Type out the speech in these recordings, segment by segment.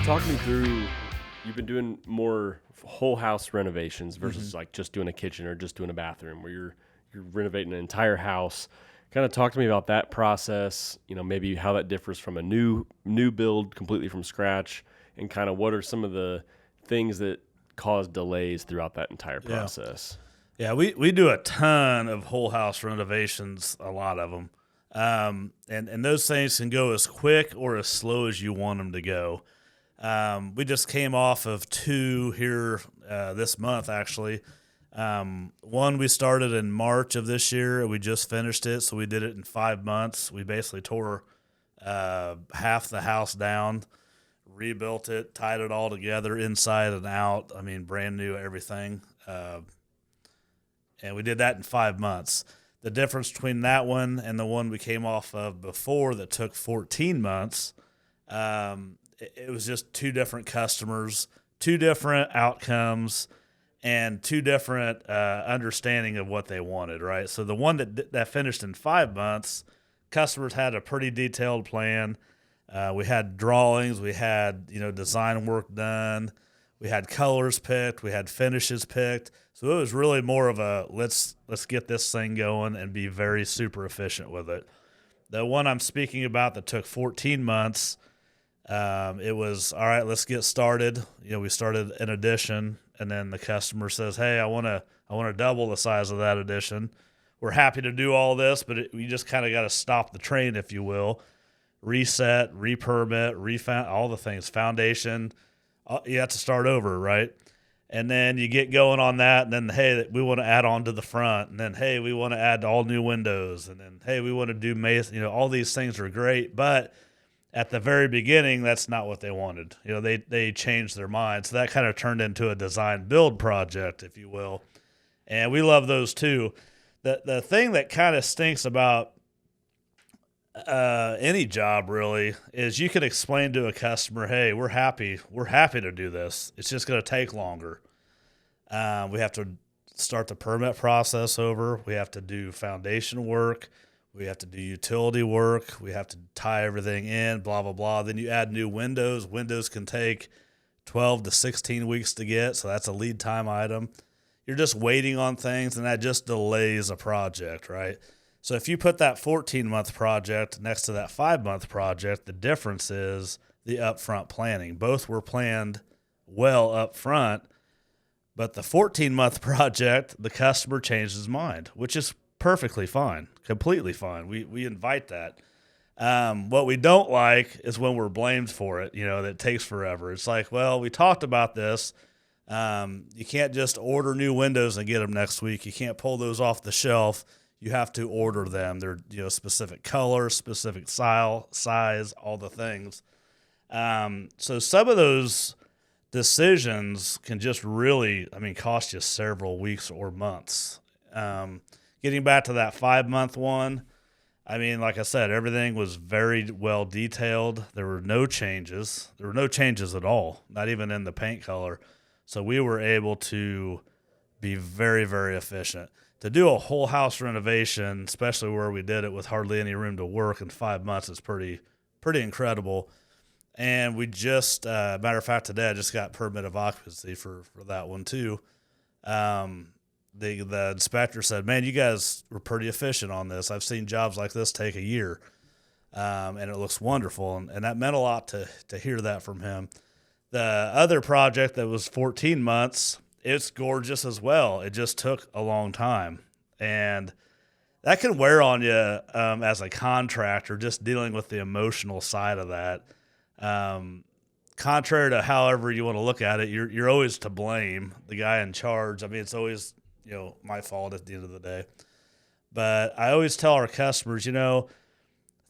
Talk me through, you've been doing more whole house renovations versus like just doing a kitchen or just doing a bathroom where you're renovating an entire house. Kind of talk to me about that process, maybe how that differs from a new build completely from scratch, and kind of what are some of the things that cause delays throughout that entire process. Yeah, we do a ton of whole house renovations, a lot of them. And those things can go as quick or as slow as you want them to go. We just came off of 2 here this month, actually. One we started in March of this year, and we just finished it, so we did it in 5 months. We basically tore half the house down, rebuilt it, tied it all together inside and out. I mean, brand new everything. And we did that in 5 months. The difference between that one and the one we came off of before that took 14 months, it was just 2 different customers, 2 different outcomes, and 2 different understanding of what they wanted, right? So the one that finished in 5 months, customers had a pretty detailed plan. We had drawings, we had design work done, we had colors picked, we had finishes picked. So it was really more of a let's get this thing going and be very super efficient with it. The one I'm speaking about that took 14 months, it was all right. Let's get started. We started an addition, and then the customer says, "Hey, I want to double the size of that addition." We're happy to do all this, but we just kind of got to stop the train, if you will. Reset, re-permit, all the things, foundation. You have to start over, right? And then you get going on that, and then, hey, we want to add on to the front, and then, hey, we want to add all new windows, and then, hey, we want to do all these things are great, but at the very beginning, that's not what they wanted. They changed their mind, so that kind of turned into a design build project, if you will, and we love those too. The thing that kind of stinks about any job really is you can explain to a customer, hey, we're happy to do this. It's just going to take longer. We have to start the permit process over. We have to do foundation work. We have to do utility work. We have to tie everything in, blah, blah, blah. Then you add new windows. Windows can take 12 to 16 weeks to get, so that's a lead time item. You're just waiting on things, and that just delays a project, right? So if you put that 14-month project next to that 5-month project, the difference is the upfront planning. Both were planned well up front, but the 14-month project, the customer changed his mind, which is perfectly fine, completely fine. We invite that. What we don't like is when we're blamed for it, that it takes forever. It's like, well, we talked about this. You can't just order new windows and get them next week. You can't pull those off the shelf. You have to order them. They're specific color, specific style, size, all the things. So some of those decisions can just really, cost you several weeks or months. Getting back to that 5-month one, like I said, everything was very well detailed. There were no changes. There were no changes at all, not even in the paint color. So we were able to be very, very efficient. To do a whole house renovation, especially where we did it with hardly any room to work in 5 months, is pretty incredible. And we just, matter of fact, today I just got permit of occupancy for that one too. The inspector said, "Man, you guys were pretty efficient on this. I've seen jobs like this take a year, and it looks wonderful." And that meant a lot to hear that from him. The other project that was 14 months, it's gorgeous as well. It just took a long time. And that can wear on you as a contractor, just dealing with the emotional side of that. Contrary to however you want to look at it, you're always to blame, the guy in charge. It's always, my fault at the end of the day. But I always tell our customers,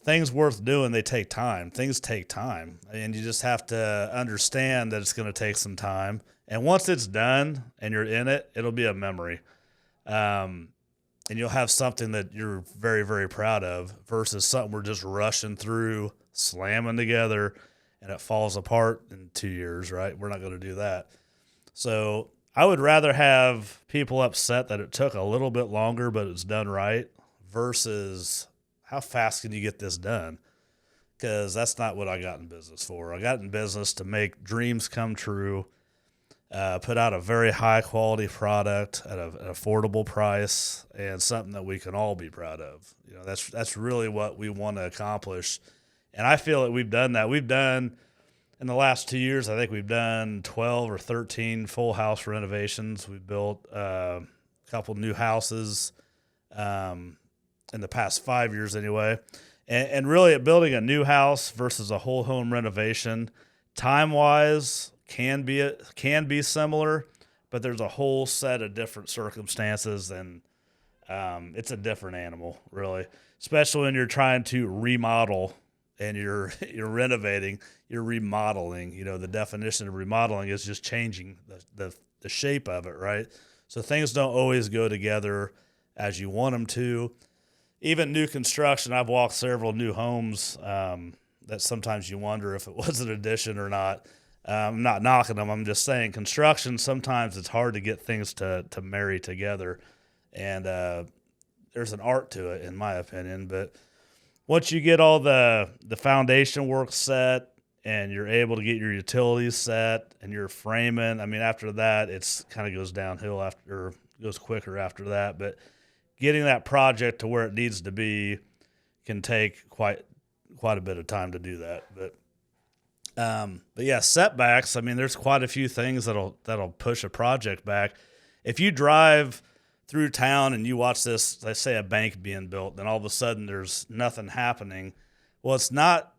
things worth doing, they take time. Things take time. And you just have to understand that it's going to take some time. And once it's done and you're in it, it'll be a memory. And you'll have something that you're very, very proud of versus something we're just rushing through, slamming together, and it falls apart in 2 years, right? We're not going to do that. So I would rather have people upset that it took a little bit longer, but it's done right, versus how fast can you get this done? because that's not what I got in business for. I got in business to make dreams come true, put out a very high quality product at an affordable price, and something that we can all be proud of. You know, that's really what we want to accomplish, and I feel that we've done that. We've done in the last 2 years, I think we've done 12 or 13 full house renovations. We've built a couple new houses in the past 5 years anyway. And really, at building a new house versus a whole home renovation, time-wise can be similar, but there's a whole set of different circumstances, and it's a different animal, really, especially when you're trying to remodel and you're renovating, you're remodeling. You know, the definition of remodeling is just changing the shape of it, right? So things don't always go together as you want them to. Even new construction, I've walked several new homes that sometimes you wonder if it was an addition or not. I'm not knocking them. I'm just saying construction, sometimes it's hard to get things to marry together. And there's an art to it, in my opinion. But once you get all the foundation work set and you're able to get your utilities set and you're framing, I mean, after that, it's kind of goes downhill goes quicker after that. But getting that project to where it needs to be can take quite a bit of time to do that. But yeah, setbacks. I mean, there's quite a few things that'll push a project back. If you drive through town and you watch this, let's say a bank being built, then all of a sudden there's nothing happening. Well, it's not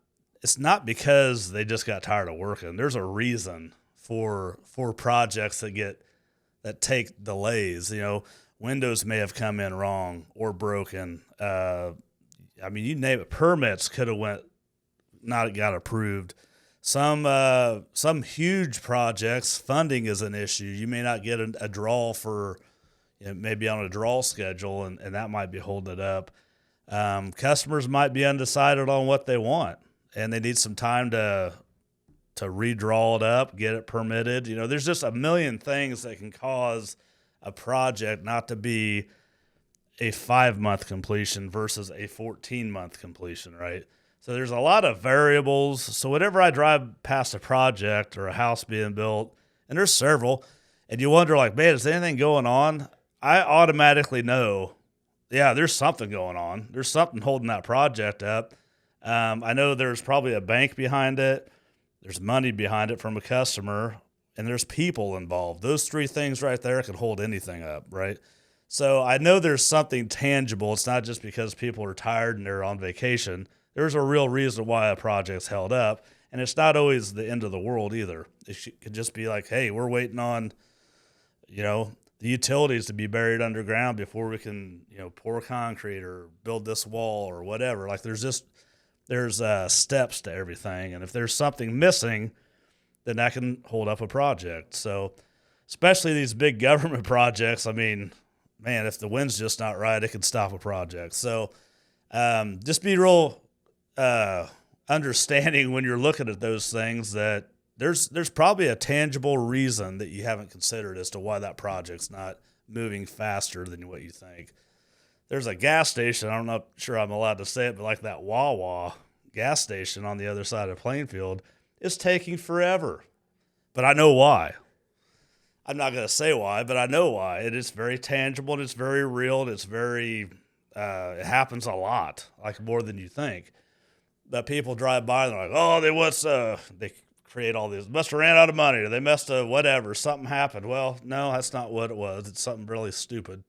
because they just got tired of working. There's a reason for projects that take delays. You know, windows may have come in wrong or broken. I mean, you name it. Permits could have not got approved. Some huge projects, funding is an issue. You may not get a draw for, you know, maybe on a draw schedule, and that might be holding it up. Customers might be undecided on what they want, and they need some time to redraw it up, get it permitted. You know, there's just a million things that can cause a project not to be a 5-month completion versus a 14-month completion, right? So there's a lot of variables. So whenever I drive past a project or a house being built, and there's several, and you wonder, like, man, is anything going on? I automatically know, yeah, there's something going on. There's something holding that project up. I know there's probably a bank behind it. There's money behind it from a customer, and there's people involved. Those three things right there can hold anything up, right? So I know there's something tangible. It's not just because people are tired and they're on vacation. There's a real reason why a project's held up, and it's not always the end of the world either. It could just be like, hey, we're waiting on, you know, the utilities to be buried underground before we can, you know, pour concrete or build this wall or whatever. Like there's steps to everything, and if there's something missing, then that can hold up a project. So especially these big government projects, I mean, man, if the wind's just not right, it can stop a project. So just be real understanding when you're looking at those things that there's probably a tangible reason that you haven't considered as to why that project's not moving faster than what you think. There's a gas station, I'm not sure I'm allowed to say it, but like that Wawa gas station on the other side of Plainfield is taking forever. But I know why. I'm not going to say why, but I know why. It is very tangible, and it's very real, and it's very, it happens a lot, like more than you think. But people drive by and they're like, oh, they create all these, must have ran out of money, or they must have whatever, something happened. Well, no, that's not what it was. It's something really stupid.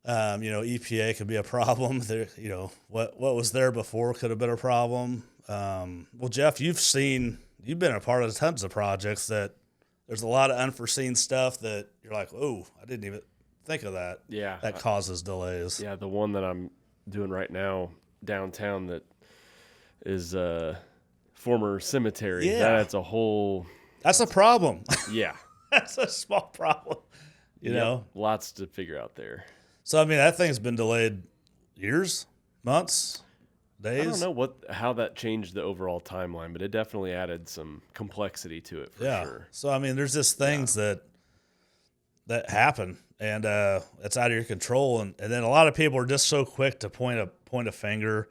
You know, EPA could be a problem. There, you know, what was there before could have been a problem. Well, Jeff, you've been a part of tons of projects that there's a lot of unforeseen stuff that you're like, oh, I didn't even think of that. Yeah. That causes delays. Yeah, the one that I'm doing right now downtown that is a former cemetery. Yeah. That's a problem. Yeah. That's a small problem. You know? Lots to figure out there. So, I mean, that thing's been delayed years, months, days. I don't know how that changed the overall timeline, but it definitely added some complexity to it for sure. So, I mean, there's just things that happen, and it's out of your control. And then a lot of people are just so quick to point a finger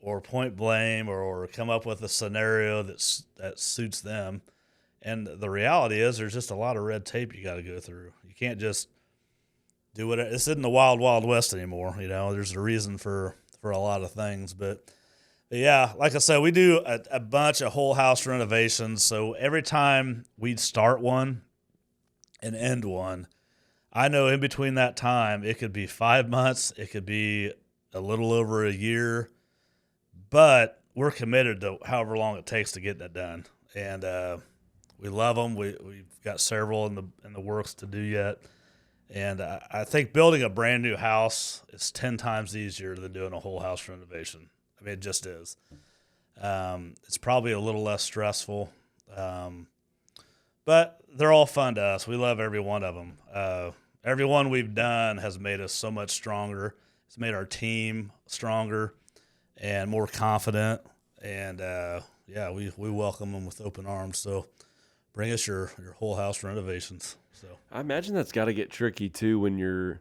or point blame or come up with a scenario that suits them. And the reality is there's just a lot of red tape you got to go through. You can't just do what this isn't the wild, wild west anymore. There's a reason for a lot of things, but yeah, like I said, we do a bunch of whole house renovations. So every time we start one and end one, I know in between that time, it could be 5 months, it could be a little over a year, but we're committed to however long it takes to get that done. And we love them. We've got several in the works to do yet. And I think building a brand new house is 10 times easier than doing a whole house renovation. I mean, it just is. It's probably a little less stressful, but they're all fun to us. We love every one of them. Every one we've done has made us so much stronger. It's made our team stronger and more confident. And yeah, we welcome them with open arms. So bring us your whole house renovations. So I imagine that's got to get tricky too when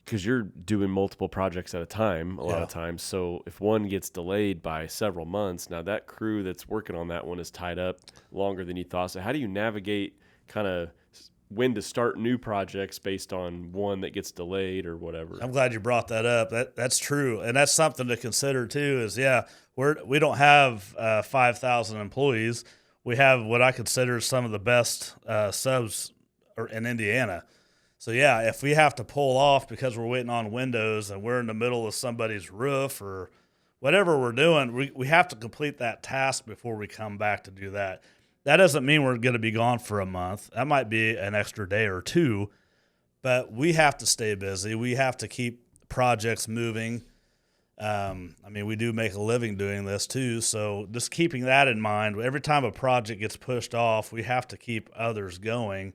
because you're doing multiple projects at a time a lot of times. So if one gets delayed by several months, now that crew that's working on that one is tied up longer than you thought. So how do you navigate kind of when to start new projects based on one that gets delayed or whatever? I'm glad you brought that up. That's true. And that's something to consider too is, we don't have 5,000 employees. We have what I consider some of the best subs in Indiana. So, if we have to pull off because we're waiting on windows and we're in the middle of somebody's roof or whatever we're doing, we have to complete that task before we come back to do that. That doesn't mean we're going to be gone for a month. That might be an extra day or two, but we have to stay busy. We have to keep projects moving. We do make a living doing this too. So just keeping that in mind, every time a project gets pushed off, we have to keep others going.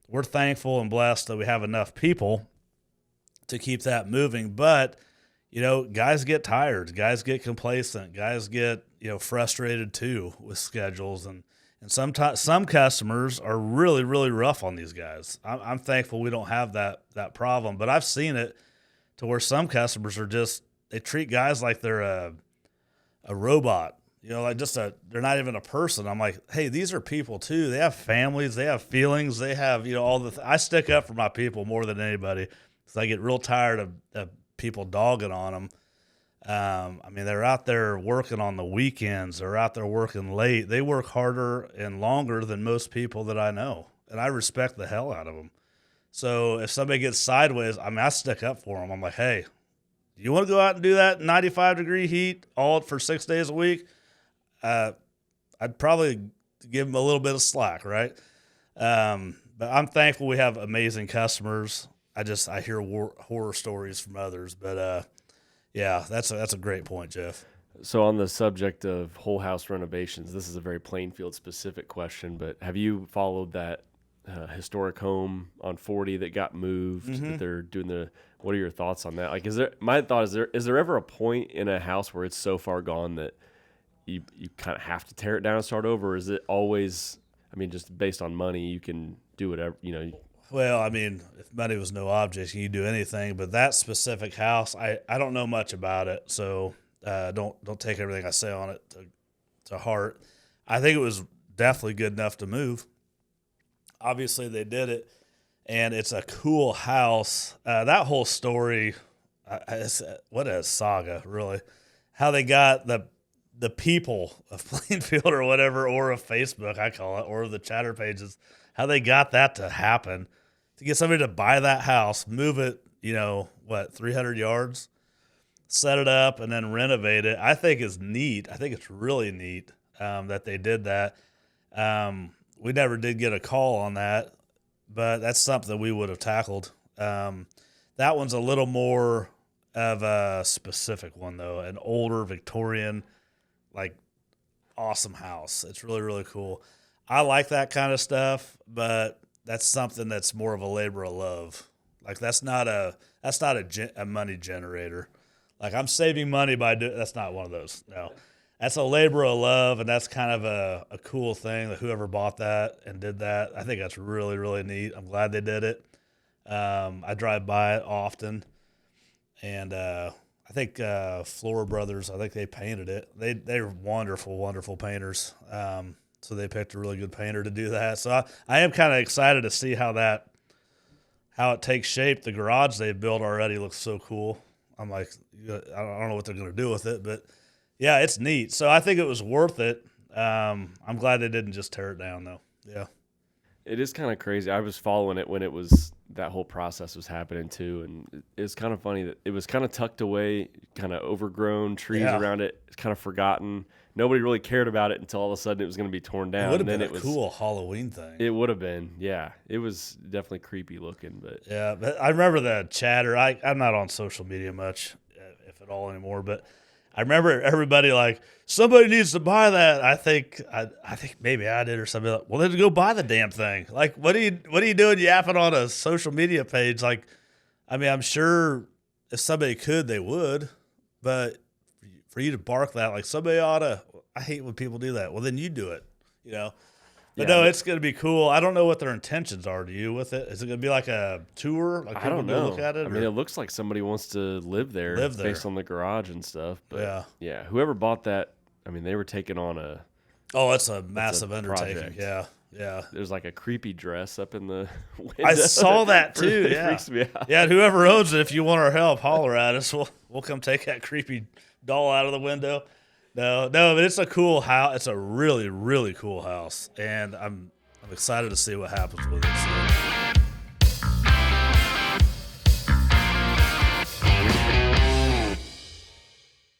We're thankful and blessed that we have enough people to keep that moving. But, guys get tired. Guys get complacent. Guys get, frustrated too with schedules. And sometimes some customers are really, really rough on these guys. I'm thankful we don't have that problem. But I've seen it to where some customers are they treat guys like they're a robot. They're not even a person. I'm like, hey, these are people too. They have families, they have feelings, they have, I stick up for my people more than anybody because I get real tired of people dogging on them. They're out there working on the weekends. They're out there working late. They work harder and longer than most people that I know, and I respect the hell out of them. So if somebody gets sideways, I stick up for them. I'm like, hey, you want to go out and do that 95-degree heat all for 6 days a week? I'd probably give them a little bit of slack, right? But I'm thankful we have amazing customers. I hear horror stories from others, but that's a great point, Jeff. So on the subject of whole house renovations, this is a very Plainfield specific question, but have you followed that historic home on 40 that got moved? Mm-hmm. That they're doing what are your thoughts on that? Like, my thought is there ever a point in a house where it's so far gone that you kind of have to tear it down and start over? Or is it always, just based on money, you can do whatever, Well, if money was no object, you can do anything. But that specific house, I don't know much about it, so don't take everything I say on it to heart. I think it was definitely good enough to move. Obviously, they did it, and it's a cool house. That whole story, what a saga, really. How they got the people of Plainfield or whatever, or of Facebook, I call it, or the chatter pages, how they got that to happen, to get somebody to buy that house, move it, 300 yards, set it up, and then renovate it. I think is neat. I think it's really neat that they did that. We never did get a call on that, but that's something we would have tackled. That one's a little more of a specific one, though, an older Victorian, awesome house. It's really, really cool. I like that kind of stuff, but that's something that's more of a labor of love. That's not a money generator. I'm saving money by doing. That's not one of those. No, that's a labor of love, and that's kind of a cool thing that whoever bought that and did that. I think that's really, really neat. I'm glad they did it. I drive by it often, and I think Floor Brothers. I think they painted it. They're wonderful, wonderful painters. So they picked a really good painter to do that. So I am kind of excited to see how it takes shape. The garage they've built already looks so cool. I'm like, I don't know what they're going to do with it, but yeah, it's neat. So I think it was worth it. I'm glad they didn't just tear it down, though. Yeah. It is kind of crazy. I was following it when it was that whole process was happening too, and it's kind of funny that it was kind of tucked away, kind of overgrown trees around it. It's kind of forgotten. Nobody really cared about it until all of a sudden it was going to be torn down. It would have been a cool Halloween thing. It would have been, yeah. It was definitely creepy looking, but yeah. But I remember the chatter. I'm not on social media much, if at all, anymore. But I remember everybody like, somebody needs to buy that. I think maybe I did or something. Like, well, then go buy the damn thing. Like, what are you doing yapping on a social media page? Like, I mean, I'm sure if somebody could, they would, but for you to bark that, like somebody ought to. I hate when people do that. Well, then you do it, you know. But no, it's going to be cool. I don't know what their intentions are. Do you with it? Is it going to be like a tour? Like I don't know. Look at it. I mean, it looks like somebody wants to live there based on the garage and stuff. But yeah, whoever bought that, I mean, they were taking on a. Oh, it's a massive undertaking. Project. Yeah. There's like a creepy dress up in the window. I saw that too. It freaks me out. Yeah, whoever owns it, if you want our help, holler at us. We'll come take that creepy doll out of the window. No, but it's a cool house. It's a really, really cool house, and I'm excited to see what happens with it. So.